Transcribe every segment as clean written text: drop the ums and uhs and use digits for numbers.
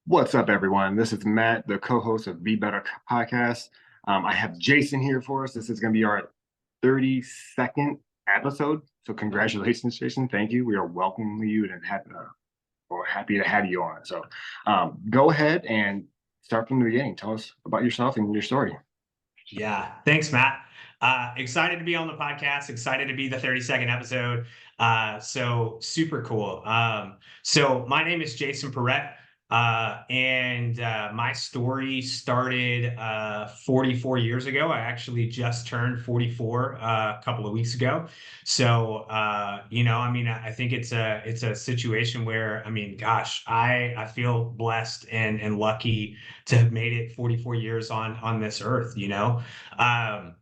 What's up, everyone? This is Matt, the co-host of Be Better podcast. I have Jason here for us. This is going to be our 32nd episode. So congratulations, Jason. Thank you. We are welcoming you and we're happy to have you on. So go ahead and start from the beginning. Tell us about yourself and your story. Yeah, thanks, Matt. Excited to be on the podcast. Excited to be the 32nd episode. So super cool. So my name is Jason Pierret, and my story started 44 years ago. I actually just turned 44 a couple of weeks ago. So I think it's a situation where gosh, I feel blessed and lucky to have made it 44 years on this earth. Um,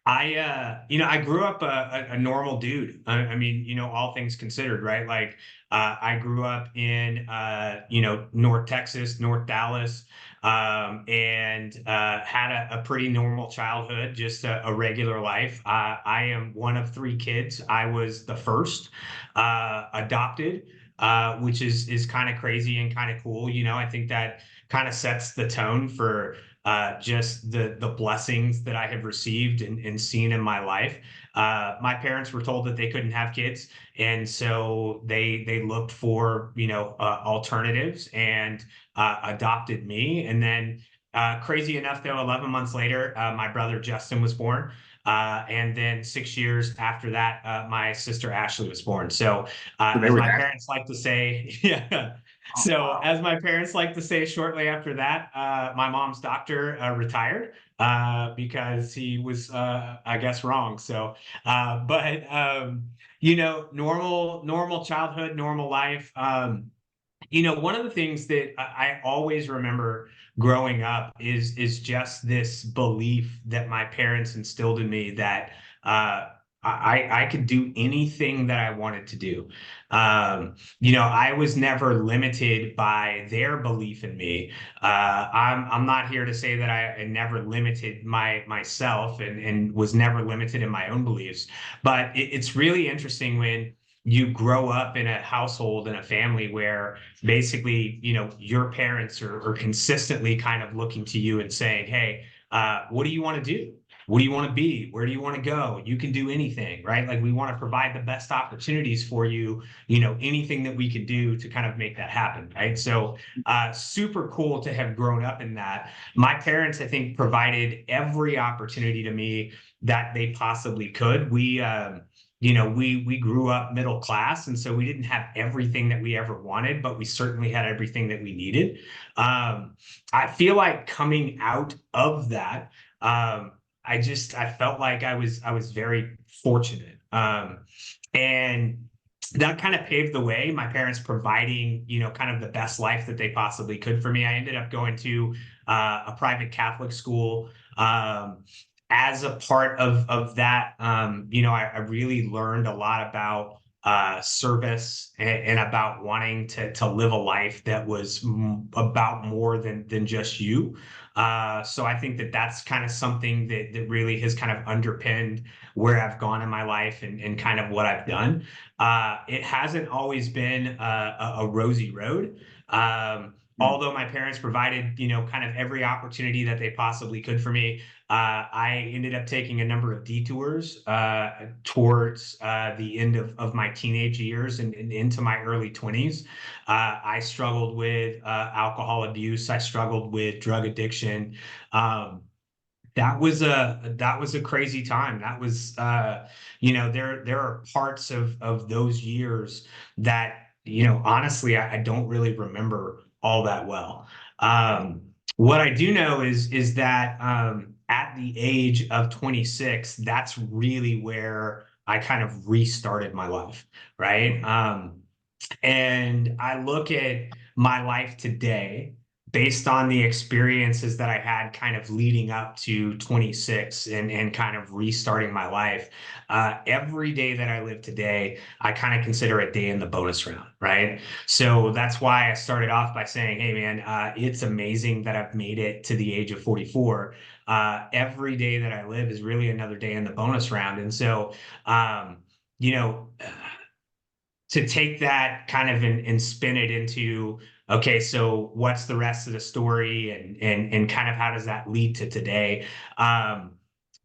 I grew up a normal dude. All things considered, right? Like, I grew up in, North Texas, North Dallas, and had a pretty normal childhood, just a regular life. I am one of three kids. I was the first, adopted, which is kind of crazy and kind of cool. I think that kind of sets the tone for just the blessings that I have received and seen in my life. My parents were told that they couldn't have kids, and so they looked for alternatives and adopted me. And then, crazy enough, though, 11 months later, my brother Justin was born. And then 6 years after that, my sister Ashley was born. So, So they as were my that. parents like to say, yeah. Oh, So, wow. as my parents like to say, shortly after that, my mom's doctor retired because he was, I guess, wrong. So, but normal childhood, normal life. One of the things that I always remember growing up is just this belief that my parents instilled in me that I could do anything that I wanted to do. I was never limited by their belief in me. I'm not here to say that I never limited myself and was never limited in my own beliefs, but it's really interesting when you grow up in a household and a family where basically, your parents are consistently kind of looking to you and saying, hey, what do you want to do? What do you want to be? Where do you want to go? You can do anything, right? Like, we want to provide the best opportunities for you, anything that we could do to kind of make that happen, right? So, super cool to have grown up in that. My parents, I think, provided every opportunity to me that they possibly could. We grew up middle class, and so we didn't have everything that we ever wanted, but we certainly had everything that we needed. I feel like coming out of that, I felt like I was very fortunate, and that kind of paved the way. My parents providing, kind of the best life that they possibly could for me. I ended up going to a private Catholic school. As a part of that, I really learned a lot about service and about wanting to live a life that was about more than just you. So I think that that's kind of something that really has kind of underpinned where I've gone in my life and kind of what I've done. It hasn't always been a rosy road. Although my parents provided, kind of every opportunity that they possibly could for me, I ended up taking a number of detours towards the end of my teenage years and into my early 20s. I struggled with alcohol abuse. I struggled with drug addiction. That was a crazy time. That was, there are parts of those years that, honestly, I don't really remember all that well. What I do know is that, at the age of 26, that's really where I kind of restarted my life, right? And I look at my life today based on the experiences that I had kind of leading up to 26 and kind of restarting my life. Every day that I live today, I kind of consider a day in the bonus round, right? So that's why I started off by saying, hey, man, it's amazing that I've made it to the age of 44. Every day that I live is really another day in the bonus round. And so, you know, to take that kind of and spin it into, okay, so what's the rest of the story, and kind of how does that lead to today?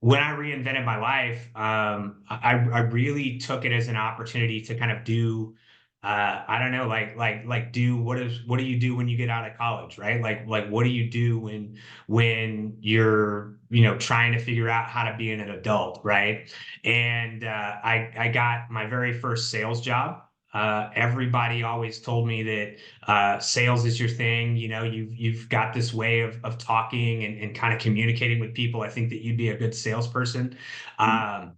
When I reinvented my life, I really took it as an opportunity to kind of do, I don't know, like do what do you do when you get out of college, right? Like what do you do when you're, trying to figure out how to be an adult, right? And I got my very first sales job. Everybody always told me that sales is your thing. You've got this way of talking and kind of communicating with people. I think that you'd be a good salesperson. Um,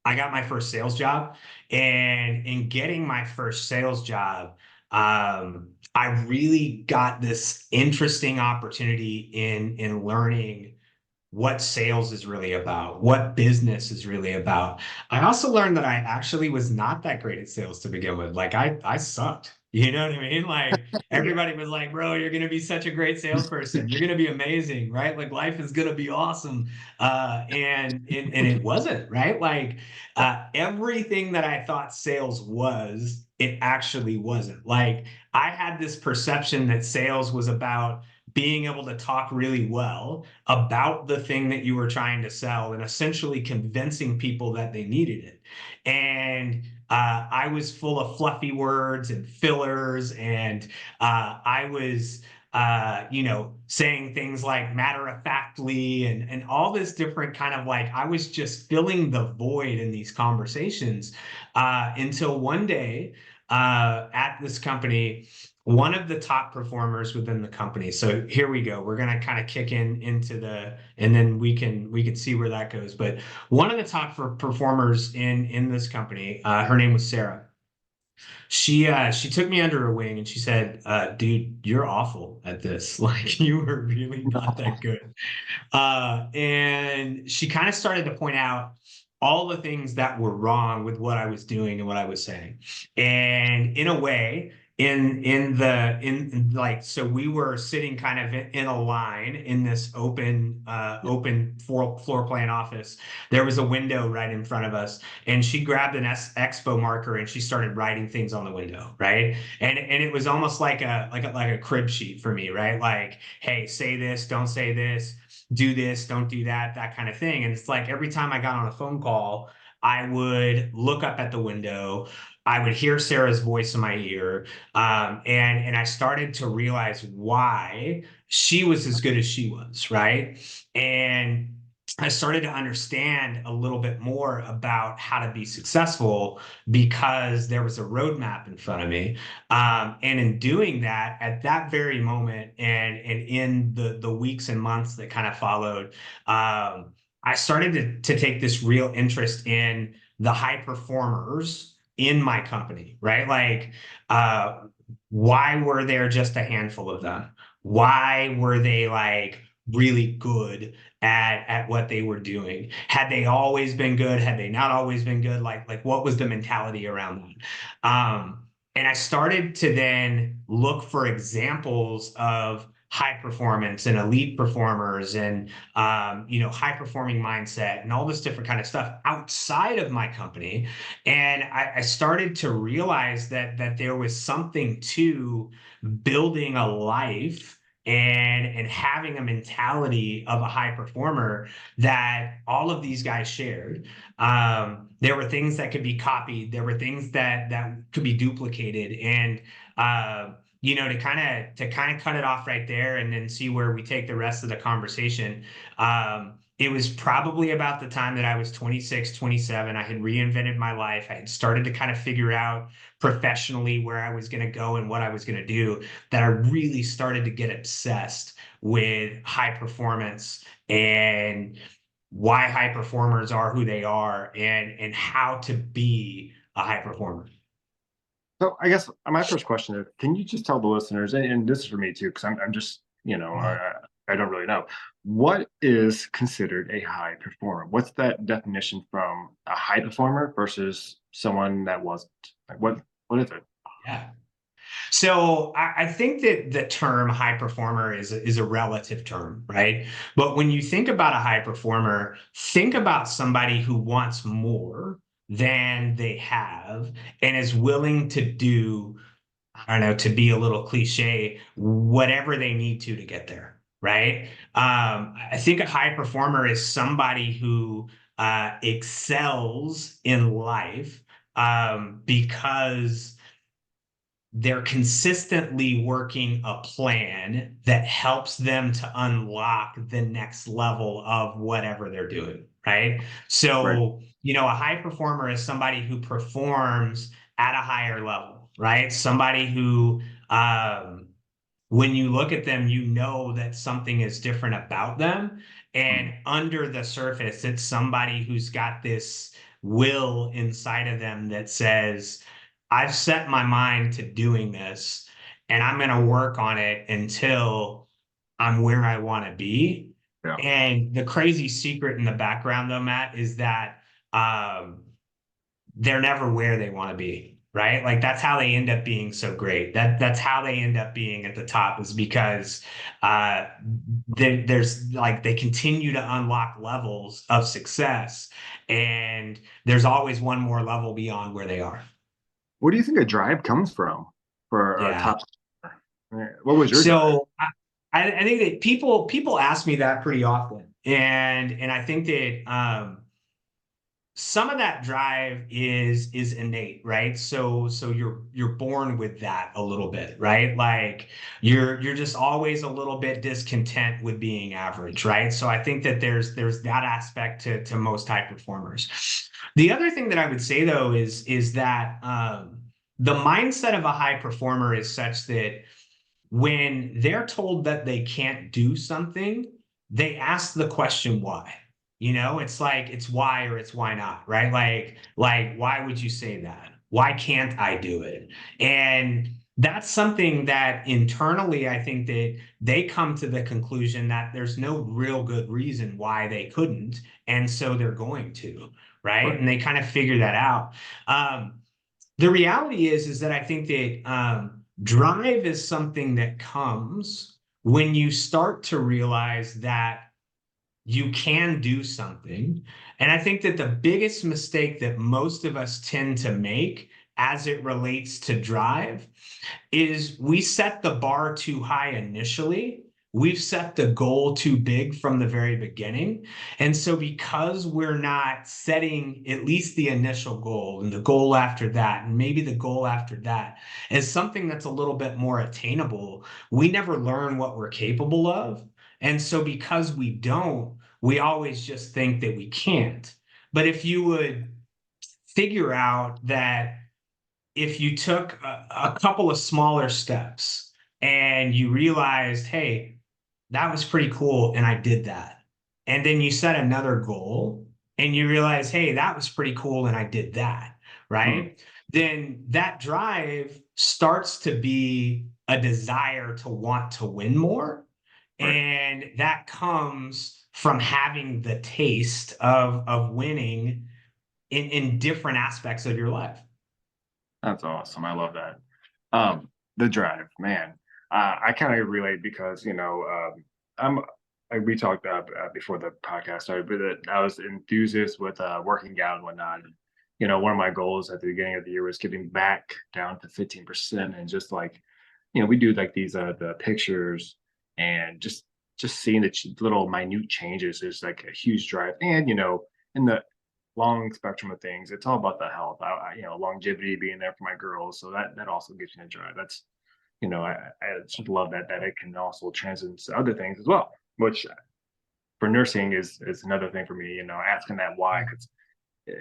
I got my first sales job, and in getting my first sales job, I really got this interesting opportunity in learning what sales is really about, what business is really about. I also learned that I actually was not that great at sales to begin with. Like I sucked. You know what I mean? Like Yeah. everybody was like, bro, you're gonna be such a great salesperson. You're gonna be amazing, right? Like life is gonna be awesome. And it wasn't, right? Like everything that I thought sales was, it actually wasn't. Like I had this perception that sales was about being able to talk really well about the thing that you were trying to sell and essentially convincing people that they needed it. And I was full of fluffy words and fillers, and I was, saying things like matter of factly and all this different kind of like I was just filling the void in these conversations until one day at this company, one of the top performers within the company. So here we go. We're gonna kind of kick into and then we can see where that goes. But one of the top performers in this company, her name was Sarah. She took me under her wing and she said, "Dude, you're awful at this. Like you were really not that good." And she kind of started to point out all the things that were wrong with what I was doing and what I was saying. And in a way, in like so we were sitting kind of in a line in this open floor plan office. There was a window right in front of us, and she grabbed an expo marker and she started writing things on the window, right? And it was almost like a crib sheet for me, right? Like, hey, say this, don't say this, do this, don't do that, that kind of thing. And it's like every time I got on a phone call, I would look up at the window. I would hear Sarah's voice in my ear, and I started to realize why she was as good as she was, right? And I started to understand a little bit more about how to be successful because there was a roadmap in front of me. And in doing that, at that very moment, and in the weeks and months that kind of followed, I started to take this real interest in the high performers in my company, right? Like, why were there just a handful of them? Why were they like really good at what they were doing? Had they always been good? Had they not always been good? Like what was the mentality around that? And I started to then look for examples of high performance and elite performers and high performing mindset and all this different kind of stuff outside of my company. And I started to realize that there was something to building a life and having a mentality of a high performer that all of these guys shared. There were things that could be copied. There were things that could be duplicated, and to kind of cut it off right there, and then see where we take the rest of the conversation. It was probably about the time that I was 26, 27. I had reinvented my life. I had started to kind of figure out professionally where I was going to go and what I was going to do, that I really started to get obsessed with high performance and why high performers are who they are, and how to be a high performer. So I guess my first question is, can you just tell the listeners, and this is for me too, because I'm just, I don't really know, what is considered a high performer? What's that definition from a high performer versus someone that wasn't? Like what is it? Yeah. So I think that the term high performer is a relative term, right? But when you think about a high performer, think about somebody who wants more than they have and is willing to do, I don't know, to be a little cliche, whatever they need to get there, right? I think a high performer is somebody who excels in life because they're consistently working a plan that helps them to unlock the next level of whatever they're doing, right? Right. So, a high performer is somebody who performs at a higher level, right? Somebody who, when you look at them, you know that something is different about them. Mm. And under the surface, it's somebody who's got this will inside of them that says, I've set my mind to doing this and I'm going to work on it until I'm where I want to be. Yeah. And the crazy secret in the background, though, Matt, is that um, they're never where they want to be, right? Like that's how they end up being so great. That's how they end up being at the top is because uh, there's like they continue to unlock levels of success, and there's always one more level beyond where they are. Where do you think a drive comes from for a Yeah. top performer? What was your drive? So I think that people ask me that pretty often, and I think that some of that drive is innate, right? So you're born with that a little bit, right? Like you're just always a little bit discontent with being average, right? So I think that there's that aspect to most high performers. The other thing that I would say though is that the mindset of a high performer is such that when they're told that they can't do something, they ask the question why. It's like it's why or it's why not, right? Like why would you say that? Why can't I do it? And that's something that internally I think that they come to the conclusion that there's no real good reason why they couldn't, and so they're going to, right? Right. And they kind of figure that out. The reality is that I think that drive is something that comes when you start to realize that you can do something. And I think that the biggest mistake that most of us tend to make as it relates to drive is we set the bar too high initially. We've set the goal too big from the very beginning. And so, because we're not setting at least the initial goal and the goal after that, and maybe the goal after that, is something that's a little bit more attainable, we never learn what we're capable of. And so, because we don't, we always just think that we can't. But if you would figure out that if you took a couple of smaller steps and you realized, hey, that was pretty cool and I did that. And then you set another goal and you realize, hey, that was pretty cool and I did that, Mm. right? Then that drive starts to be a desire to want to win more. Right. And that comes from having the taste of winning in different aspects of your life. That's awesome. I love that. The drive, man. I kind of relate because I'm like we talked before the podcast started, but that I was enthusiast with working out and whatnot. And, one of my goals at the beginning of the year was getting back down to 15%, and just like we do like these the pictures and just seeing the little minute changes is like a huge drive. And in the long spectrum of things, it's all about the health. Longevity being there for my girls, so that also gives me a drive. That's I just love that it can also transcend to other things as well, which for nursing is another thing for me. Asking that why, because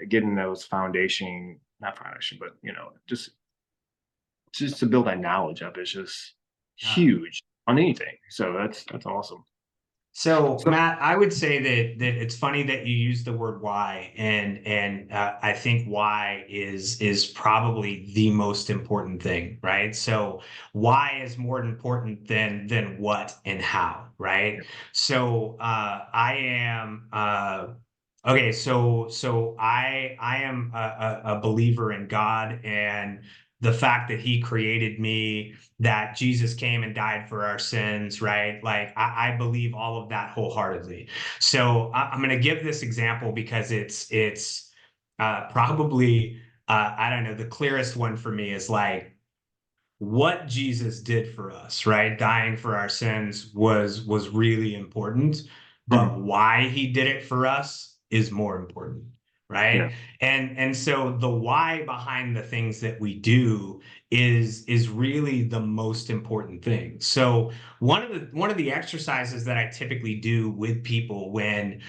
getting those foundation, not foundation, but just to build that knowledge up is just Yeah. huge on anything. So that's awesome. So, So Matt, I would say that it's funny that you use the word why, and I think why is probably the most important thing, right? So, why is more important than what and how, right? So, I am okay. So I am a believer in God and the fact that He created me, that Jesus came and died for our sins, right? Like I believe all of that wholeheartedly. So I'm going to give this example because it's Probably, I don't know, the clearest one for me is like what Jesus did for us, right? Dying for our sins was really important, Mhm. but why he did it for us is more important, Yeah. right? And so the why behind the things that we do is really the most important thing. So one of the exercises that I typically do with people when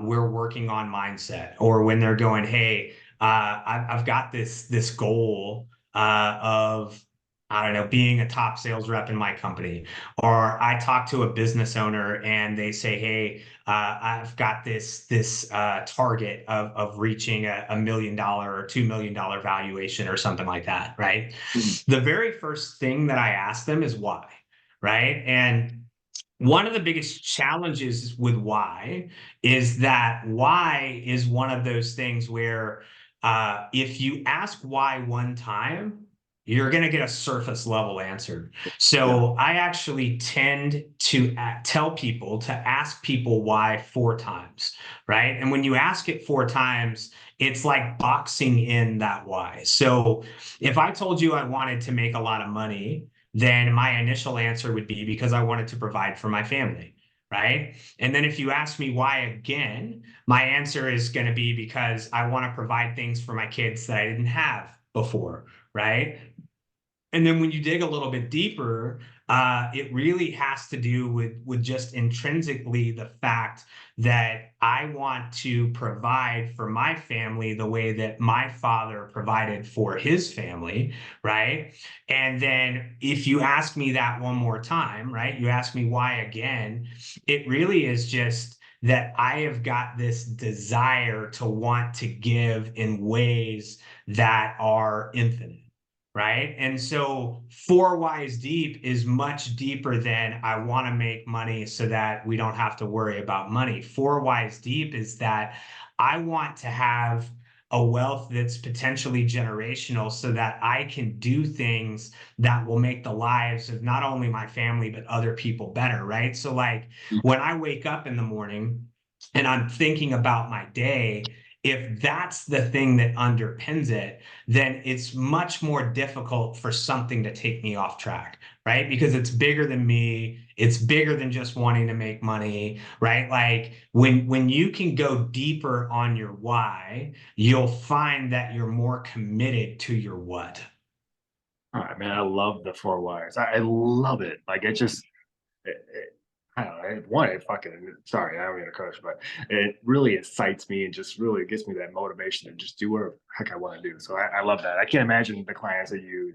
we're working on mindset or when they're going, hey, I've got this goal of I don't know, being a top sales rep in my company, or I talk to a business owner and they say, "Hey, I've got this target of reaching $1 million or $2 million valuation or something like that." Right. Mhm. The very first thing that I ask them is why, right? And one of the biggest challenges with why is that why is one of those things where if you ask why one time, you're going to get a surface level answer. Yeah. So I actually tend to tell people to ask people why 4 times, right? And when you ask it 4 times, it's like boxing in that why. So if I told you I wanted to make a lot of money, then my initial answer would be because I wanted to provide for my family, right? And then if you ask me why again, my answer is going to be because I want to provide things for my kids that I didn't have before, right? And then when you dig a little bit deeper, it really has to do with just intrinsically the fact that I want to provide for my family the way that my father provided for his family, right? And then if you ask me that one more time, right? You ask me why again, it really is just that I have got this desire to want to give in ways that are infinite, right? And so 4 whys deep is much deeper than I want to make money so that we don't have to worry about money. 4 whys deep is that I want to have a wealth that's potentially generational so that I can do things that will make the lives of not only my family but other people better, right? So like when I wake up in the morning and I'm thinking about my day, if that's the thing that underpins it, then it's much more difficult for something to take me off track, right? Because it's bigger than me. It's bigger than just wanting to make money, right? Like when you can go deeper on your why, you'll find that you're more committed to your what. All right, man. I love the four wires. I love it. Like I don't know. One, it fucking sorry, I don't mean to curse, but it really excites me and just really gives me that motivation to just do whatever the heck I want to do. So I love that. I can't imagine the clients that you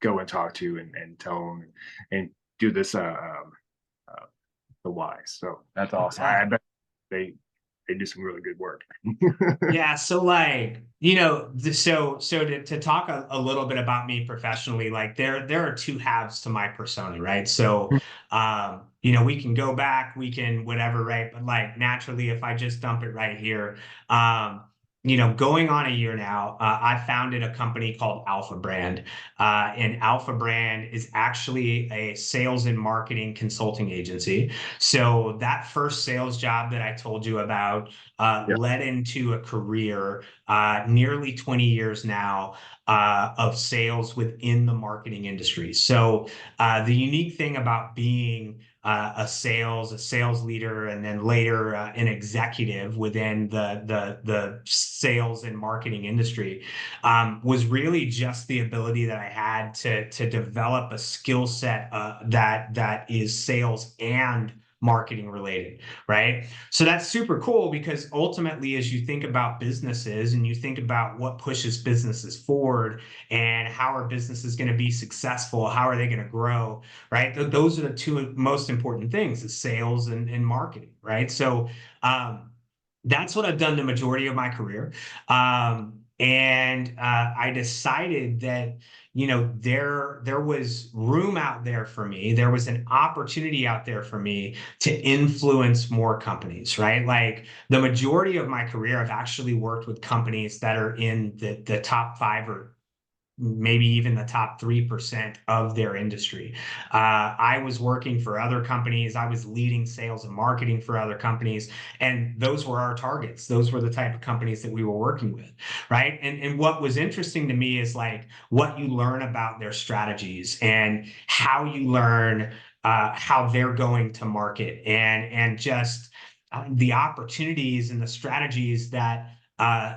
go and talk to and tell them and do this uh the whys. So that's awesome. I Yeah. bet they they do some really good work. Yeah, so like, so to talk a little bit about me professionally, like there are two halves to my persona, right? So we can go back, we can whatever, right? But like naturally, if I just dump it right here, going on a year now, I founded a company called Alpha Brand. And Alpha Brand is actually a sales and marketing consulting agency. So that first sales job that I told you about Yeah. led into a career, nearly 20 years now, of sales within the marketing industry. So the unique thing about being a sales leader, and then later an executive within the sales and marketing industry, was really just the ability that I had to develop a skill set that is sales and marketing related, right? So that's super cool because ultimately, as you think about businesses and you think about what pushes businesses forward and how are businesses going to be successful, how are they going to grow, right? Those are the two most important things: is sales and marketing, right? So that's what I've done the majority of my career. And I decided that there was room out there for me. There was an opportunity out there for me to influence more companies, right? Like the majority of my career, I've actually worked with companies that are in the top 5 or maybe even the top 3% of their industry. I was working for other companies. I was leading sales and marketing for other companies. And those were our targets. Those were the type of companies that we were working with. Right. And what was interesting to me is like what you learn about their strategies and how you learn how they're going to market and just the opportunities and the strategies that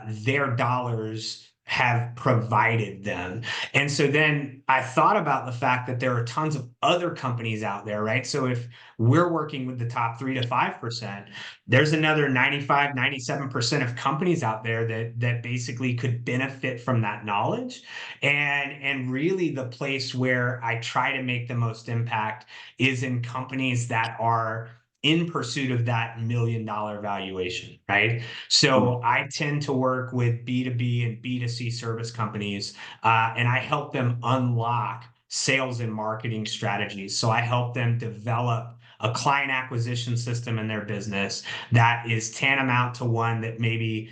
their dollars have provided them. And so then I thought about the fact that there are tons of other companies out there, right? So if we're working with the top 3 to 5%, there's another 95, 97% of companies out there that basically could benefit from that knowledge. And really the place where I try to make the most impact is in companies that are in pursuit of that $1 million valuation, right? So I tend to work with B2B and B2C service companies, and I help them unlock sales and marketing strategies. So I help them develop a client acquisition system in their business that is tantamount to one that maybe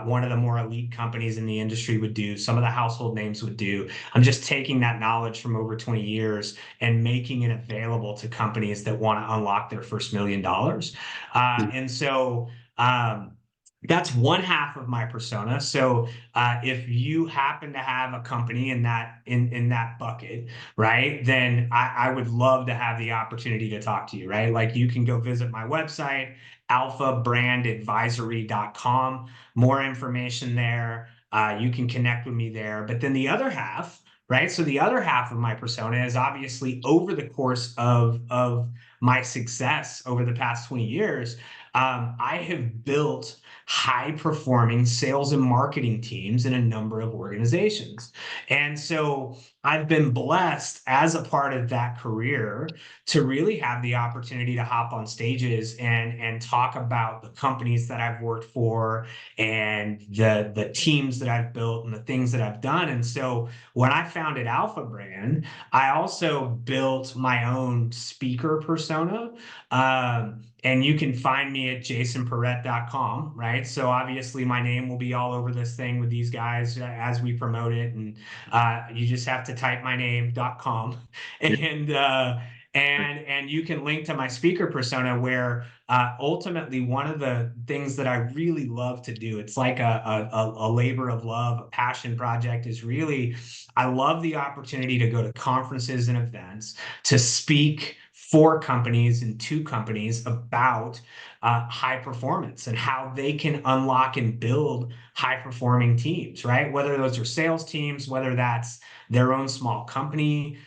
one of the more elite companies in the industry would do, some of the household names would do. I'm just taking that knowledge from over 20 years and making it available to companies that want to unlock their first $1 million. And so that's one half of my persona. So if you happen to have a company in that bucket, right, then I would love to have the opportunity to talk to you, right? Like you can go visit my website, alphabrandadvisory.com. More information there. You can connect with me there. But then the other half, right? So the other half of my persona is obviously over the course of my success over the past 20 years. I have built high performing sales and marketing teams in a number of organizations. And so I've been blessed as a part of that career to really have the opportunity to hop on stages and talk about the companies that I've worked for and the teams that I've built and the things that I've done. And so when I founded Alpha Brand, I also built my own speaker persona. And you can find me at jasonperret.com, right? So obviously my name will be all over this thing with these guys as we promote it. And you just have to type my name.com Yeah. and you can link to my speaker persona where ultimately one of the things that I really love to do, it's like a labor of love, a passion project is really, I love the opportunity to go to conferences and events, to speak for companies and to companies about high performance and how they can unlock and build high performing teams, right? Whether those are sales teams, whether that's their own small company,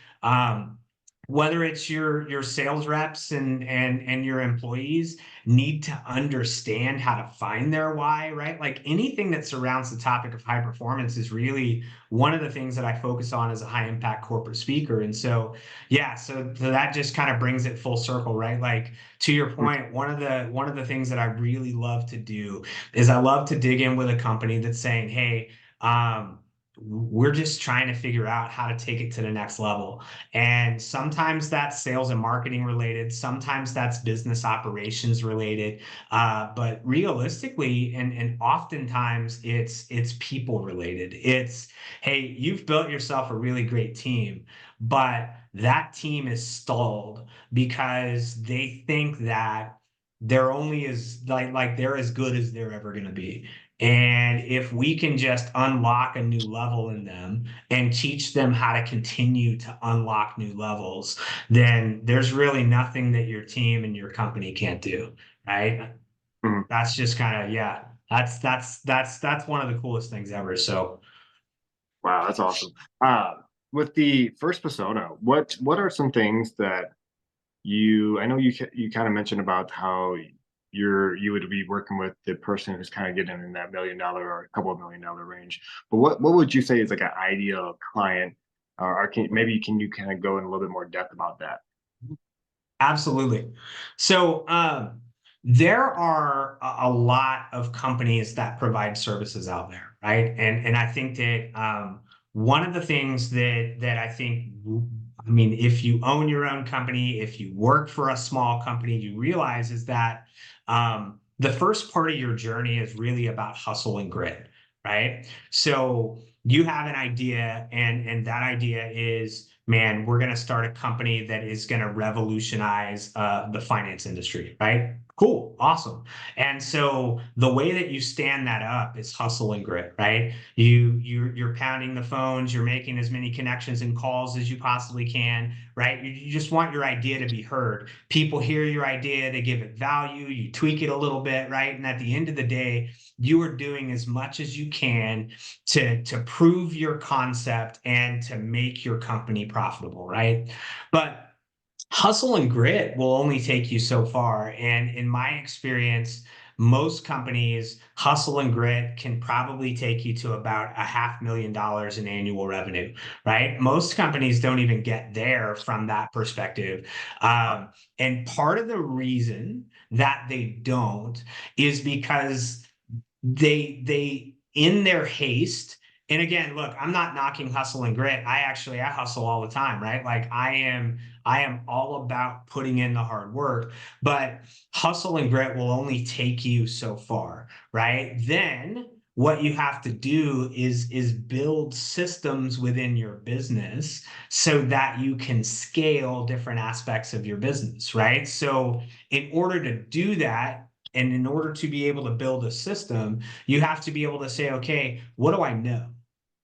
whether it's your sales reps and your employees need to understand how to find their why, right? Like anything that surrounds the topic of high performance is really one of the things that I focus on as a high impact corporate speaker. And so, yeah, so that just kind of brings it full circle, right? Like to your point, one of the things that I really love to do is I love to dig in with a company that's saying, hey, we're just trying to figure out how to take it to the next level. And sometimes that's sales and marketing related. Sometimes that's business operations related. But realistically, and oftentimes it's people related. It's, hey, you've built yourself a really great team, but that team is stalled because they think that they're only as like they're as good as they're ever going to be. And if we can just unlock a new level in them and teach them how to continue to unlock new levels, then there's really nothing that your team and your company can't do, right? Mhm. That's just kind of, yeah, that's one of the coolest things ever. So Wow, that's awesome. Uh, with the first persona, what are some things that I know you kind of mentioned about how you would be working with the person who's kind of getting in that $1 million or a couple of $1 million range. But what would you say is like an ideal client, or maybe can you kind of go in a little bit more depth about that? absolutely. So there are a lot of companies that provide services out there, right? And I think that one of the things that I think, I mean, if you own your own company, if you work for a small company, you realize is that the first part of your journey is really about hustle and grit, right? So you have an idea, and that idea is, man, we're going to start a company that is going to revolutionize the finance industry, right? Cool, awesome. And so the way that you stand that up is hustle and grit, right? You're pounding the phones, you're making as many connections and calls as you possibly can, right? You just want your idea to be heard. People hear your idea, they give it value, you tweak it a little bit, right? And at the end of the day, you are doing as much as you can to prove your concept and to make your company profitable, right? But hustle and grit will only take you so far. And in my experience, most companies, hustle and grit can probably take you to about $500,000 in annual revenue, right? Most companies don't even get there from that perspective. And part of the reason that they don't is because they in their haste, and again, look, I'm not knocking hustle and grit. I hustle all the time, right? Like I am all about putting in the hard work, but hustle and grit will only take you so far, right? Then what you have to do is build systems within your business so that you can scale different aspects of your business, right? So in order to do that, and in order to be able to build a system, you have to be able to say, okay, what do I know?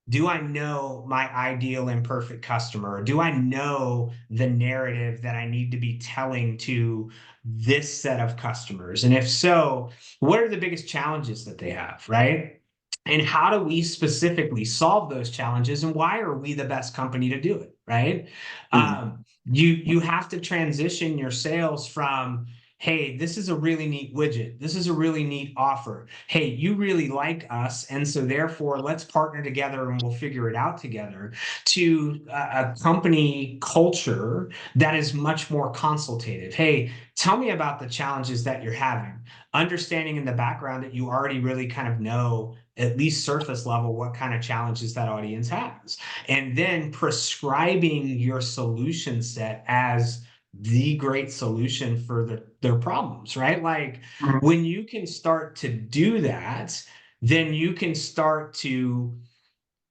Do I know my ideal and perfect customer? Do I know the narrative that I need to be telling to this set of customers? And if so, what are the biggest challenges that they have, right? And how do we specifically solve those challenges? And why are we the best company to do it, right? Mhm. You have to transition your sales from, hey, this is a really neat widget. This is a really neat offer. Hey, you really like us. And so therefore, let's partner together and we'll figure it out together, to a company culture that is much more consultative. Hey, tell me about the challenges that you're having. Understanding in the background that you already really kind of know, at least surface level, what kind of challenges that audience has. And then prescribing your solution set as the great solution for their problems, right? Like Mhm. when you can start to do that, then you can start to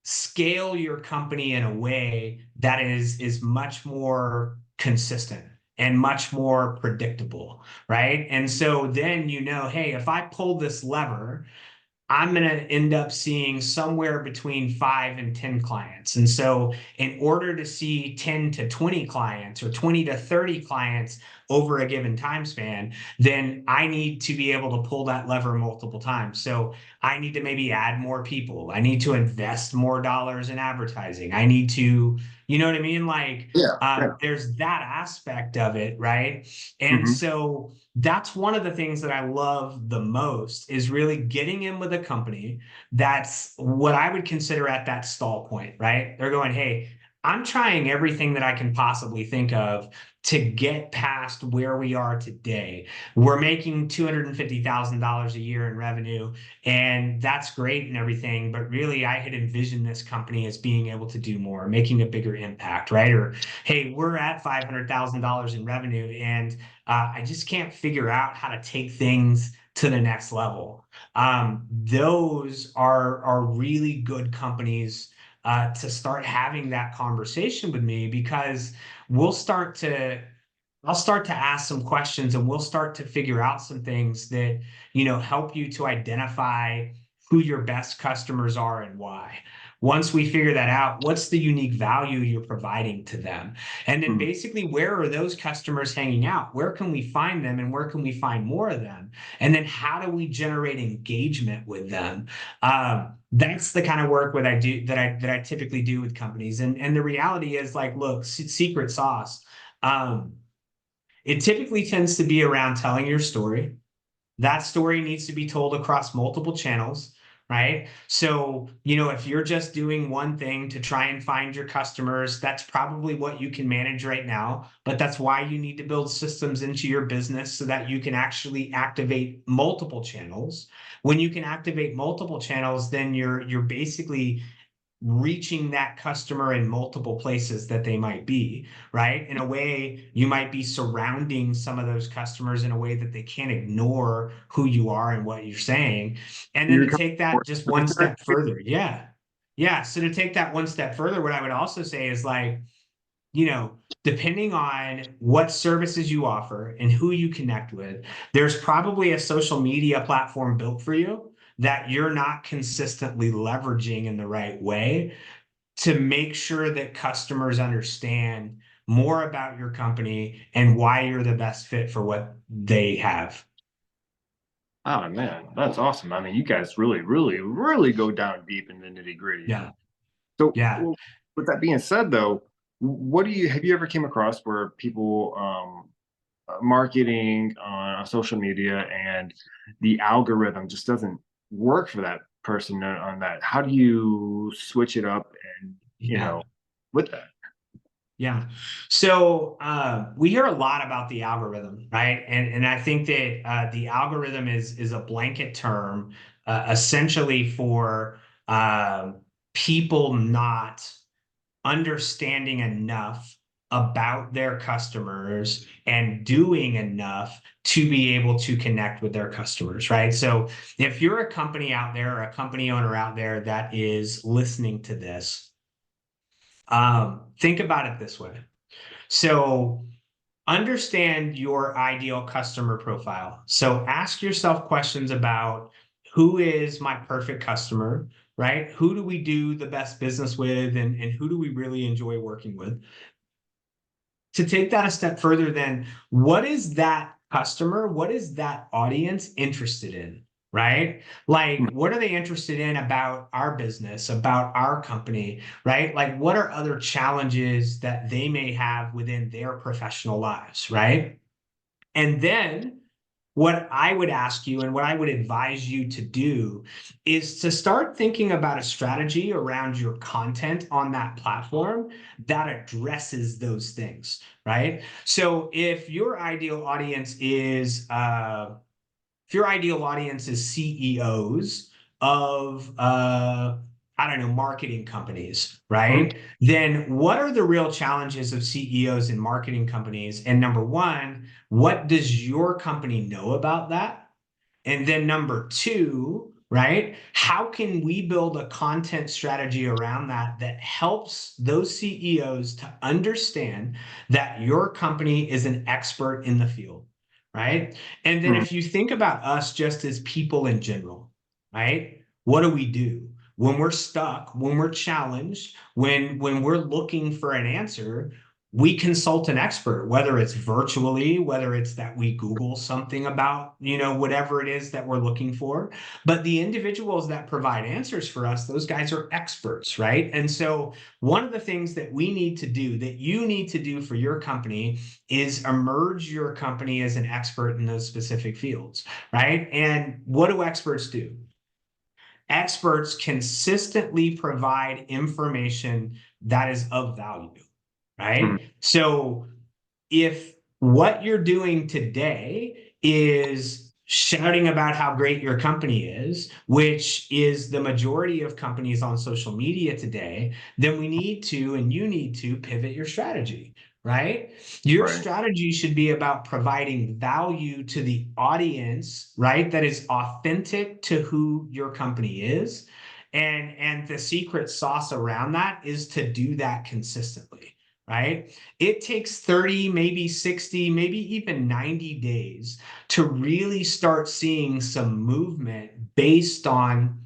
scale your company in a way that is much more consistent and much more predictable, right? And so then you know, hey, if I pull this lever, I'm going to end up seeing somewhere between 5 and 10 clients. And so, in order to see 10 to 20 clients or 20 to 30 clients over a given time span, then I need to be able to pull that lever multiple times. So, I need to maybe add more people. I need to invest more dollars in advertising. I need to, you know what I mean? Like, Yeah, yeah. there's that aspect of it, right? And Mhm. so, that's one of the things that I love the most, is really getting in with a company that's what I would consider at that stall point, right? They're going, hey, I'm trying everything that I can possibly think of to get past where we are today. We're making $250,000 a year in revenue, and that's great and everything. But really, I had envisioned this company as being able to do more, making a bigger impact, right? Or, hey, we're at $500,000 in revenue, and I just can't figure out how to take things to the next level. Those are really good companies to start having that conversation with me, because we'll start to I'll start to ask some questions, and we'll start to figure out some things that, help you to identify who your best customers are and why. Once we figure that out, what's the unique value you're providing to them? And then Mhm. basically, where are those customers hanging out? Where can we find them, and where can we find more of them? And then how do we generate engagement with them? That's the kind of work that I do, that I typically do with companies. And the reality is, like, look, secret sauce. Um, it typically tends to be around telling your story. That story needs to be told across multiple channels, right? So, if you're just doing one thing to try and find your customers, that's probably what you can manage right now. But that's why you need to build systems into your business so that you can actually activate multiple channels. When you can activate multiple channels, then you're basically reaching that customer in multiple places that they might be, right? In a way, you might be surrounding some of those customers in a way that they can't ignore who you are and what you're saying. And then You're to becoming take more that just one influencer. step further. Yeah. Yeah. So to take that one step further, what I would also say is like, you know, depending on what services you offer and who you connect with, there's probably a social media platform built for you that you're not consistently leveraging in the right way to make sure that customers understand more about your company and why you're the best fit for what they have. Oh man, that's awesome. I mean, you guys really, really, really go down deep in the nitty gritty. Yeah. So, Yeah. with that being said, though, what do you have you ever came across where people marketing on social media and the algorithm just doesn't work for that person on that? How do you switch it up and Yeah. with that? Yeah. So we hear a lot about the algorithm, right? And I think that the algorithm is a blanket term essentially for people not understanding enough about their customers and doing enough to be able to connect with their customers, right? So if you're a company out there or a company owner out there that is listening to this, think about it this way. So understand your ideal customer profile. So ask yourself questions about who is my perfect customer, right? Who do we do the best business with, and who do we really enjoy working with? To take that a step further, then what is that customer, what is that audience interested in? Right? Like, what are they interested in about our business, about our company, right? Like, what are other challenges that they may have within their professional lives, right? And then what I would ask you and what I would advise you to do is to start thinking about a strategy around your content on that platform that addresses those things, right? So if your ideal audience is CEOs of I don't know, marketing companies, Mhm. right? Then what are the real challenges of CEOs in marketing companies? And number one, what does your company know about that? And then number two, right? How can we build a content strategy around that that helps those CEOs to understand that your company is an expert in the field, right? And then Mhm. if you think about us just as people in general, right? What do we do? When we're stuck, when we're challenged, when we're looking for an answer, we consult an expert, whether it's virtually, whether it's that we Google something about, whatever it is that we're looking for. But the individuals that provide answers for us, those guys are experts, right? And so one of the things that we need to do, that you need to do for your company, is emerge your company as an expert in those specific fields, right? And what do experts do? Experts consistently provide information that is of value, Mhm. right? So if what you're doing today is shouting about how great your company is, which is the majority of companies on social media today, then we need to, and you need to pivot your strategy, right? Your Right. strategy should be about providing value to the audience, right? That is authentic to who your company is. And the secret sauce around that is to do that consistently, right? It takes 30, maybe 60, maybe even 90 days to really start seeing some movement based on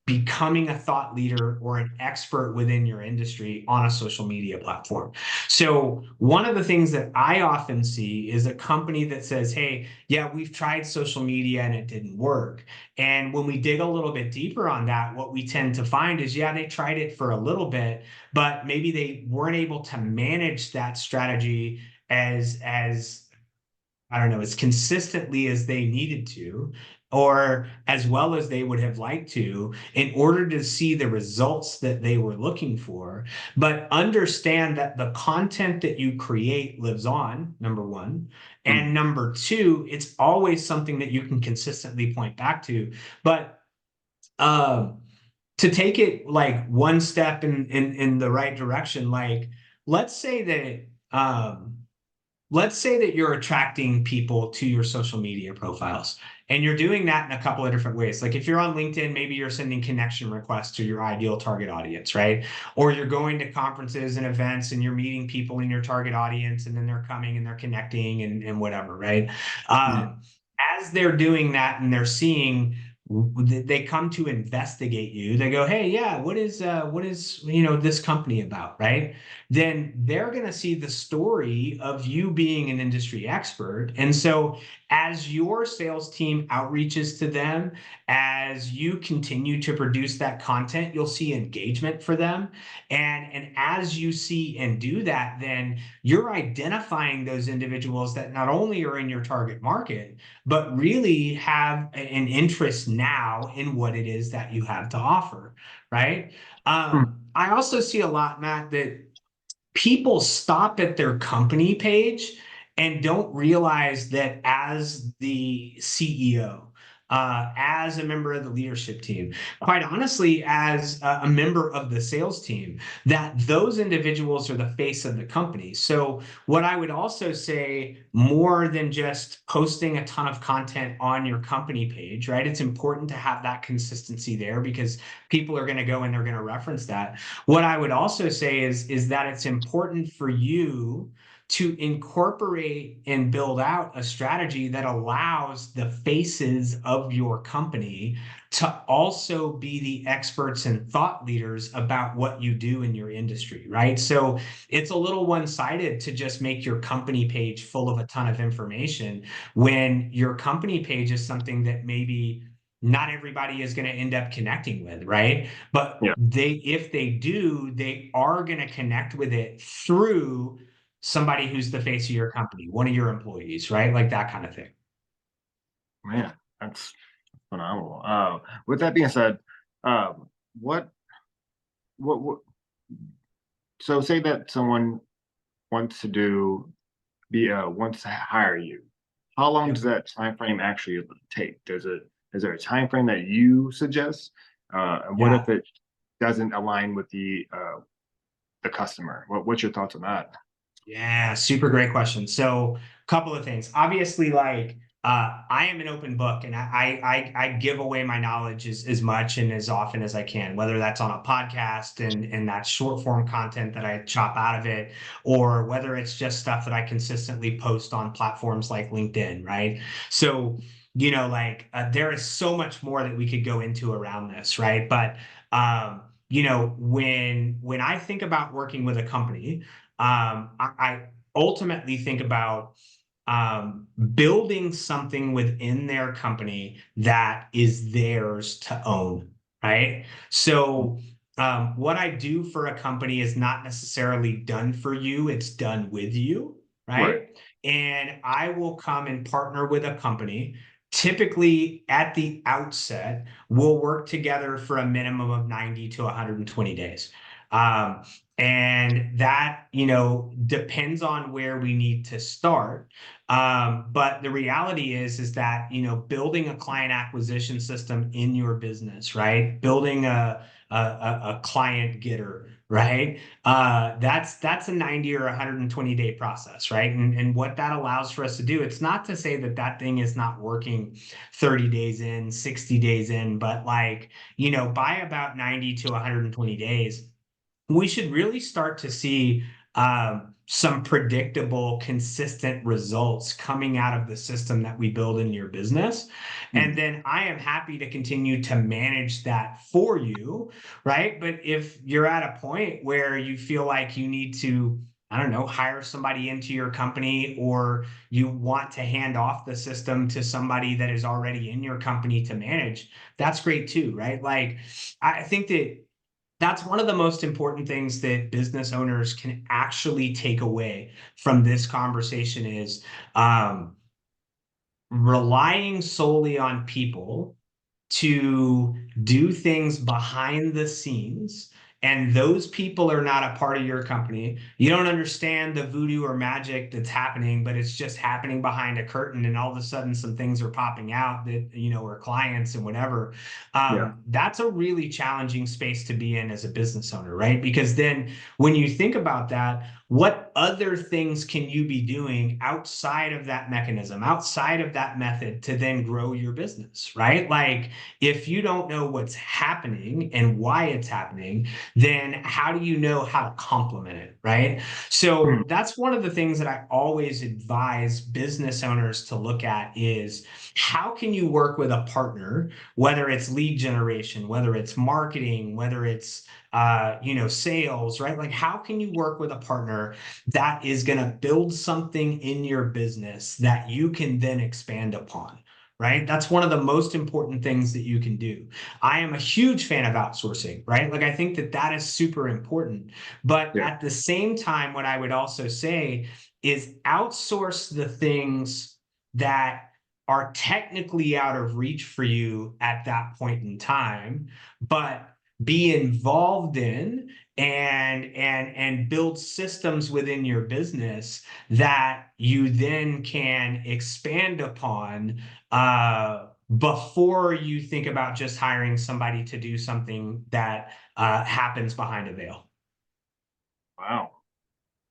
becoming a thought leader or an expert within your industry on a social media platform. So, one of the things that I often see is a company that says, "Hey, yeah, we've tried social media and it didn't work." And when we dig a little bit deeper on that, what we tend to find is, yeah, they tried it for a little bit, but maybe they weren't able to manage that strategy as I don't know, as consistently as they needed to, or as well as they would have liked to, in order to see the results that they were looking for. But understand that the content that you create lives on, number one. Mhm. And number two, it's always something that you can consistently point back to. But um, to take it like one step in the right direction, like let's say that let's say that you're attracting people to your social media profiles And you're doing that in a couple of different ways. Like if you're on LinkedIn, maybe you're sending connection requests to your ideal target audience, right? Or you're going to conferences and events and you're meeting people in your target audience, and then they're coming and they're connecting and whatever, right? Mm. As they're doing that and they're seeing, they come to investigate you, they go, hey, yeah, what is this company about, right? Then they're going to see the story of you being an industry expert. And so as your sales team outreaches to them, as you continue to produce that content, you'll see engagement for them. And as you see and do that, then you're identifying those individuals that not only are in your target market, but really have an interest now in what it is that you have to offer, right? Mm. I also see a lot, Matt, that people stop at their company page and don't realize that as the CEO, as a member of the leadership team, quite honestly, as a member of the sales team, that those individuals are the face of the company. So, what I would also say, more than just posting a ton of content on your company page, right? It's important to have that consistency there because people are going to go and they're going to reference that. What I would also say is that it's important for you to incorporate and build out a strategy that allows the faces of your company to also be the experts and thought leaders about what you do in your industry, right? So it's a little one-sided to just make your company page full of a ton of information when your company page is something that maybe not everybody is going to end up connecting with, right? But Yeah, if they do, they are going to connect with it through somebody who's the face of your company, one of your employees, right? Like that kind of thing. man, that's phenomenal. With that being said, um, what, what, so say that someone wants to wants to hire you. How long does Yep. that time frame actually take? Is there a time frame that you suggest? And what Yeah. if it doesn't align with the customer? What's your thoughts on that? Yeah, super great question. So, a couple of things. Obviously, like I am an open book, and I give away my knowledge as much and as often as I can, whether that's on a podcast and that short form content that I chop out of it, or whether it's just stuff that I consistently post on platforms like LinkedIn, right? So, there is so much more that we could go into around this, right? But when I think about working with a company, I ultimately think about building something within their company that is theirs to own, right? So, what I do for a company is not necessarily done for you, it's done with you, Right. right? And I will come and partner with a company. Typically, at the outset, we'll work together for a minimum of 90 to 120 days. Um, and that depends on where we need to start, but the reality is that building a client acquisition system in your business, right, building a client getter, right, that's a 90 or 120-day process, right? And what that allows for us to do, it's not to say that that thing is not working 30 days in, 60 days in, but like by about 90 to 120 days we should really start to see some predictable, consistent results coming out of the system that we build in your business. And Mhm. then I am happy to continue to manage that for you, right? But if you're at a point where you feel like you need to, I don't know, hire somebody into your company, or you want to hand off the system to somebody that is already in your company to manage, that's great too, right? Like, I think that that's one of the most important things that business owners can actually take away from this conversation is um, relying solely on people to do things behind the scenes, and those people are not a part of your company. You don't understand the voodoo or magic that's happening, but it's just happening behind a curtain, and all of a sudden some things are popping out that are clients and whatever. Yeah. That's a really challenging space to be in as a business owner, right? Because then when you think about that, what other things can you be doing outside of that mechanism, outside of that method to then grow your business, right? Like if you don't know what's happening and why it's happening, then how do you know how to complement it, right? Mhm. So that's one of the things that I always advise business owners to look at is how can you work with a partner, whether it's lead generation, whether it's marketing, whether it's sales, right? Like how can you work with a partner that is going to build something in your business that you can then expand upon? Right. That's one of the most important things that you can do. I am a huge fan of outsourcing, right? Like I think that that is super important. But Yeah. at the same time, what I would also say is outsource the things that are technically out of reach for you at that point in time, but be involved in and build systems within your business that you then can expand upon before you think about just hiring somebody to do something that happens behind a veil. Wow.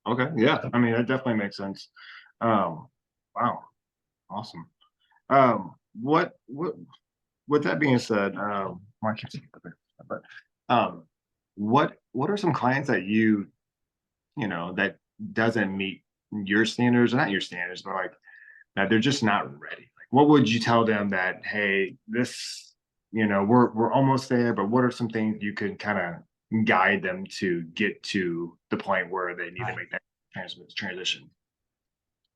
Okay. Yeah. I mean, that definitely makes sense. Um, wow. Awesome. What with that being said, well, I can't see it, but what are some clients that that doesn't meet your standards, or not your standards, but like that they're just not ready? Like, what would you tell them that, hey, this, we're almost there, but what are some things you could kind of guide them to get to the point where they need to Right. make that transition?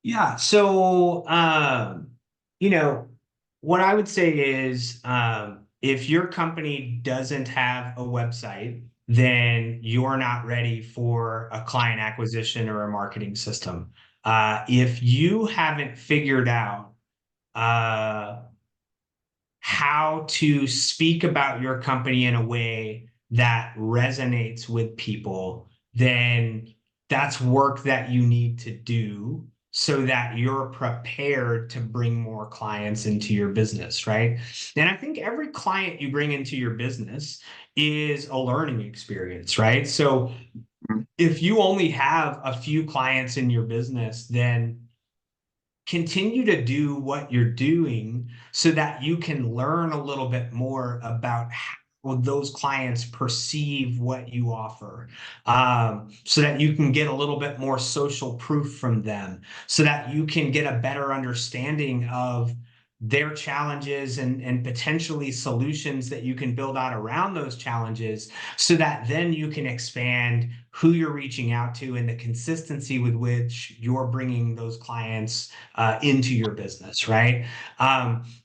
Yeah. So, you know, what I would say is if your company doesn't have a website, then you're not ready for a client acquisition or a marketing system. If you haven't figured out uh, how to speak about your company in a way that resonates with people, then that's work that you need to do so that you're prepared to bring more clients into your business, right? And I think every client you bring into your business is a learning experience, right? So Mhm. if you only have a few clients in your business, then continue to do what you're doing so that you can learn a little bit more about how those clients perceive what you offer, so that you can get a little bit more social proof from them, so that you can get a better understanding of their challenges and potentially solutions that you can build out around those challenges so that then you can expand who you're reaching out to and the consistency with which you're bringing those clients into your business, right?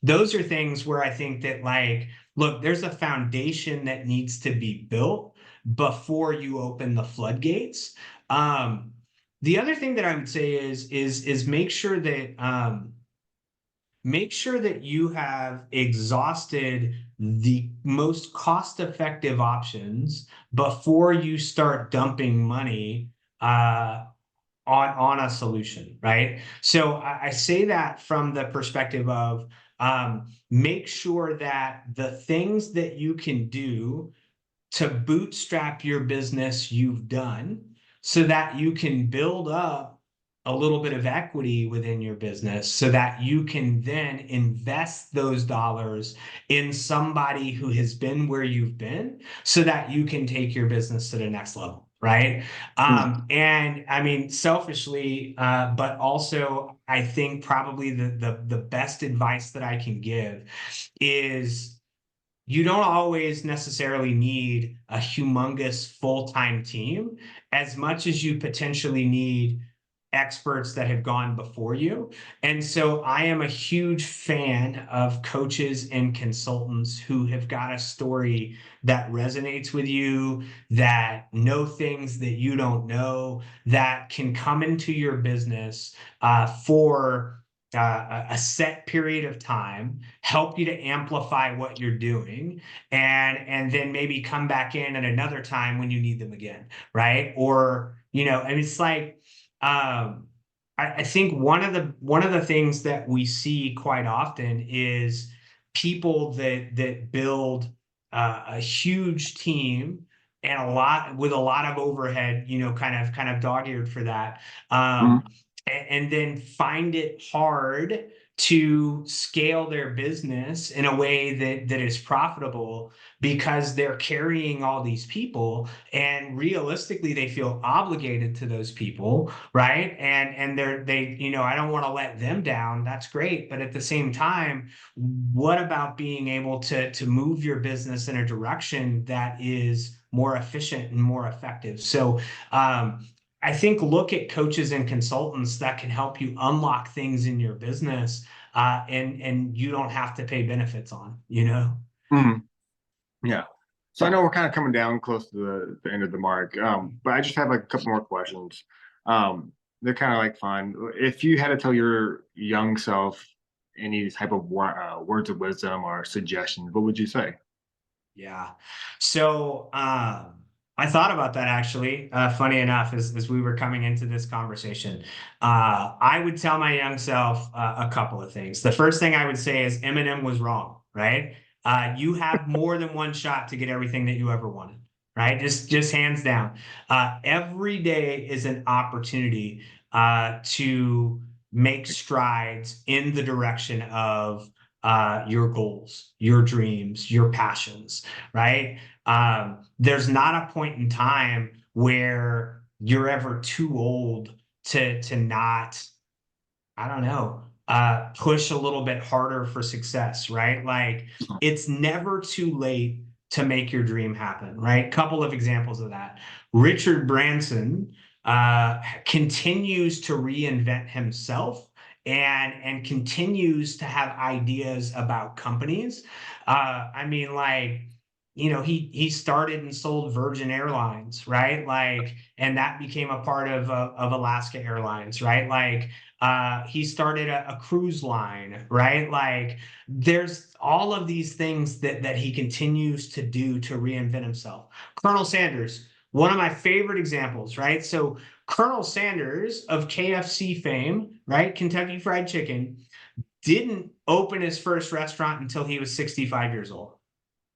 Those are things where I think that, like, look, there's a foundation that needs to be built before you open the floodgates. Um, the other thing that I would say is make sure that you have exhausted the most cost-effective options before you start dumping money uh, on a solution, right? So I say that from the perspective of make sure that the things that you can do to bootstrap your business you've done so that you can build up a little bit of equity within your business so that you can then invest those dollars in somebody who has been where you've been so that you can take your business to the next level, right? And I mean, selfishly, but also I think probably the best advice that I can give is you don't always necessarily need a humongous full-time team as much as you potentially need experts that have gone before you. And so I am a huge fan of coaches and consultants who have got a story that resonates with you, that know things that you don't know, that can come into your business for a set period of time, help you to amplify what you're doing, and then maybe come back in at another time when you need them again, right? Or and it's like I think one of the things that we see quite often is people that build a huge team and a lot of overhead, kind of dog-eared for that. Mhm. And then find it hard to scale their business in a way that is profitable because they're carrying all these people, and realistically they feel obligated to those people, right? And I don't want to let them down. That's great, but at the same time, what about being able to move your business in a direction that is more efficient and more effective? So I think look at coaches and consultants that can help you unlock things in your business, and you don't have to pay benefits on. Mhm. Yeah. So I know we're kind of coming down close to the end of the mark, but I just have like a couple more questions. Um, they're kind of like fun. If you had to tell your young self any type of words of wisdom or suggestions, what would you say? Yeah. So I thought about that actually. Funny enough, as we were coming into this conversation, I would tell my young self a couple of things. The first thing I would say is Eminem was wrong, right? You have more than one shot to get everything that you ever wanted, right? Just hands down. Every day is an opportunity to make strides in the direction of your goals, your dreams, your passions, right? There's not a point in time where you're ever too old to not, I don't know, push a little bit harder for success, right? Like it's never too late to make your dream happen, right? Couple of examples of that. Richard Branson continues to reinvent himself and continues to have ideas about companies. I mean, like, he started and sold Virgin Airlines, right? Like, and that became a part of Alaska Airlines, right? Like, he started a cruise line, right? Like there's all of these things that he continues to do to reinvent himself. Colonel Sanders, one of my favorite examples, right? So Colonel Sanders of KFC fame, right? Kentucky Fried Chicken, didn't open his first restaurant until he was 65 years old.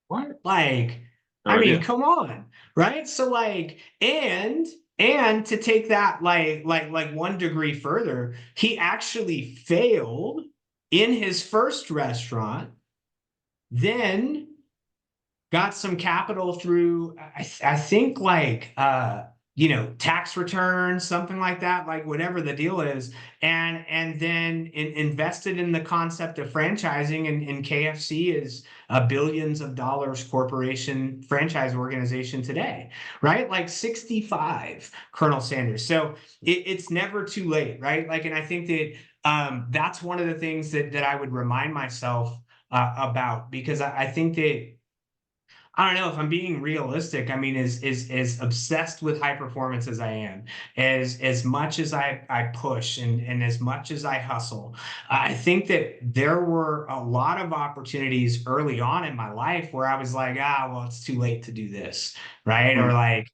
What? Like, No I mean, idea. come on, right? So like, and to take that like 1 degree further, he actually failed in his first restaurant, then got some capital through I think like tax returns, something like that, like whatever the deal is, and then invested in the concept of franchising, and KFC is a billions of dollars corporation franchise organization today, right? Like 65, Colonel Sanders. So it's never too late, right? Like, and I think that that's one of the things that I would remind myself about, because I think that I don't know if I'm being realistic. I mean, as obsessed with high performance as I am, as much as I push and as much as I hustle, I think that there were a lot of opportunities early on in my life where I was like, well, it's too late to do this, right? Or Mhm. like,